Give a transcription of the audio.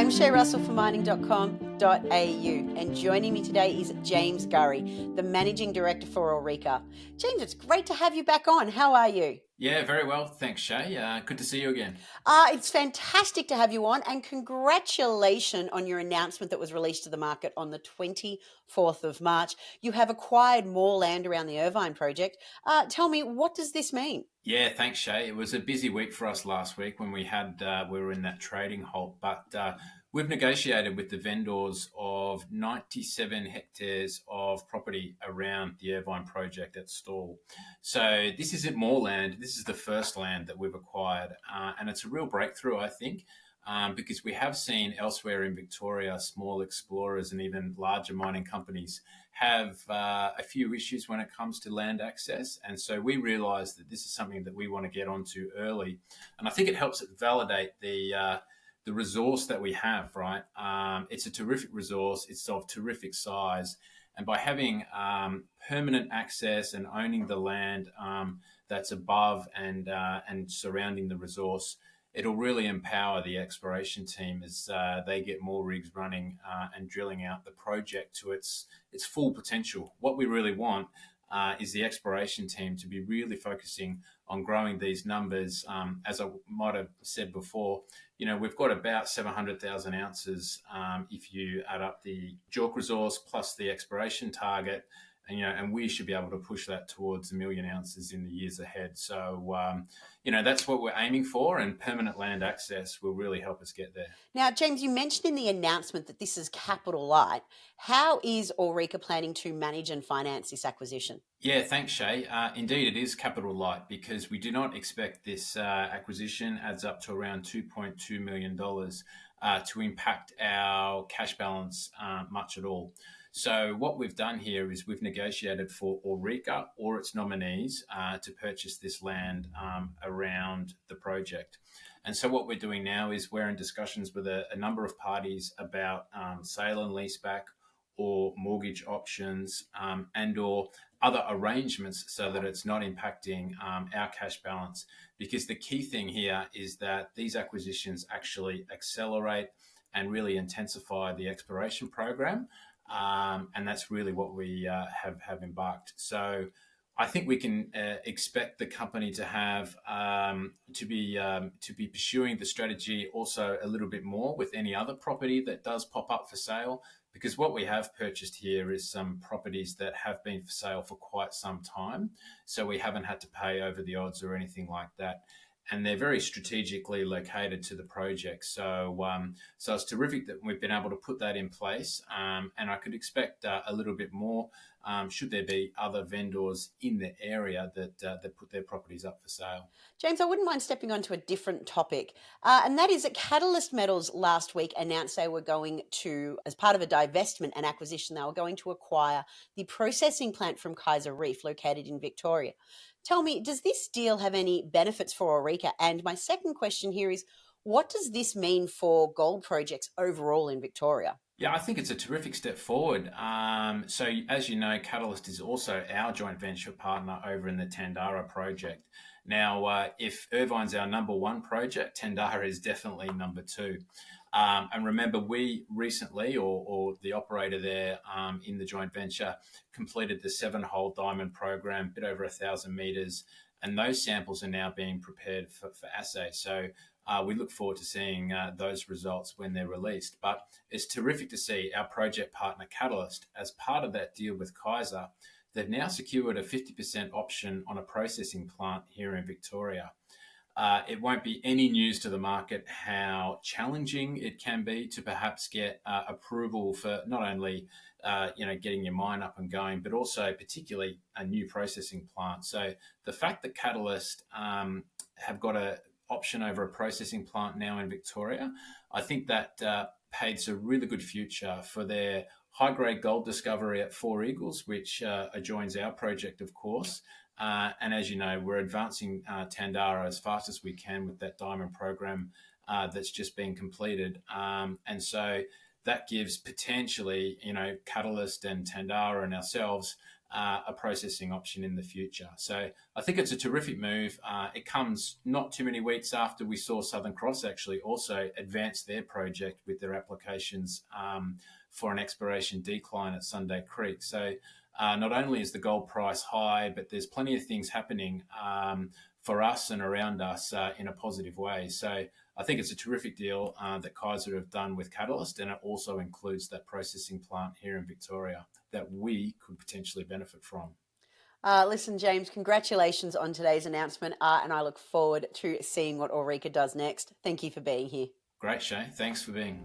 I'm Shay Russell from mining.com.au, and joining me today is James Gurry, the Managing Director for Aureka. James, it's great to have you back on. How are you? Yeah, very well. Thanks, Shay. Good to see you again. It's fantastic to have you on, and congratulations on your announcement that was released to the market on the 24th of March. You have acquired more land around the Irvine Project. Tell me, what does this mean? Yeah, thanks, Shay. It was a busy week for us last week when we were in that trading halt, but we've negotiated with the vendors of 97 hectares of property around the Irvine Project at Stall. So this isn't more land. This is the first land that we've acquired, and it's a real breakthrough, I think. Because we have seen elsewhere in Victoria, small explorers and even larger mining companies have a few issues when it comes to land access. And so we realised that this is something that we want to get onto early. And I think it helps validate the resource that we have, right? It's a terrific resource. It's of terrific size. And by having permanent access and owning the land that's above and surrounding the resource, it'll really empower the exploration team as they get more rigs running and drilling out the project to its full potential. What we really want is the exploration team to be really focusing on growing these numbers. As I might have said before, we've got about 700,000 ounces if you add up the JORC resource plus the exploration target. And we should be able to push that towards 1 million ounces in the years ahead. So, that's what we're aiming for, and permanent land access will really help us get there. Now, James, you mentioned in the announcement that this is capital light. How is Aureka planning to manage and finance this acquisition? Yeah, thanks, Shay. Indeed, it is capital light because we do not expect this acquisition adds up to around $2.2 million to impact our cash balance much at all. So what we've done here is we've negotiated for Aureka or its nominees to purchase this land around the project. And so what we're doing now is we're in discussions with a number of parties about sale and leaseback or mortgage options and or other arrangements so that it's not impacting our cash balance. Because the key thing here is that these acquisitions actually accelerate and really intensify the exploration program. And that's really what we have embarked. So I think we can expect the company to have to be pursuing the strategy also a little bit more with any other property that does pop up for sale. Because what we have purchased here is some properties that have been for sale for quite some time. So we haven't had to pay over the odds or anything like that. And they're very strategically located to the project. So it's terrific that we've been able to put that in place. And I could expect a little bit more should there be other vendors in the area that put their properties up for sale. James, I wouldn't mind stepping on to a different topic, and that is that Catalyst Metals last week announced they were going to, as part of a divestment and acquisition, they were going to acquire the processing plant from Kaiser Reef located in Victoria. Tell me, does this deal have any benefits for Aureka? And my second question here is, what does this mean for gold projects overall in Victoria? Yeah, I think it's a terrific step forward. So, as you know, Catalyst is also our joint venture partner over in the Tandara project. Now, if Irvine's our number one project, Tandara is definitely number two. And remember, we recently, or the operator there in the joint venture, completed the 7-hole diamond program, a bit over 1,000 meters, and those samples are now being prepared for assay. So we look forward to seeing those results when they're released. But it's terrific to see our project partner Catalyst, as part of that deal with Kaiser, they've now secured a 50% option on a processing plant here in Victoria. It won't be any news to the market how challenging it can be to perhaps get approval for not only getting your mine up and going, but also particularly a new processing plant. So the fact that Catalyst have got an option over a processing plant now in Victoria, I think that paves a really good future for their high-grade gold discovery at Four Eagles, which adjoins our project, of course. And as you know, we're advancing Tandara as fast as we can with that diamond program that's just been completed. And so that gives potentially, Catalyst and Tandara and ourselves a processing option in the future. So I think it's a terrific move. It comes not too many weeks after we saw Southern Cross actually also advance their project with their applications for an exploration decline at Sunday Creek. So not only is the gold price high, but there's plenty of things happening for us and around us in a positive way. So I think it's a terrific deal that Kaiser have done with Catalyst, and it also includes that processing plant here in Victoria that we could potentially benefit from. Listen, James, congratulations on today's announcement, and I look forward to seeing what Aureka does next. Thank you for being here. Great, Shay. Thanks for being.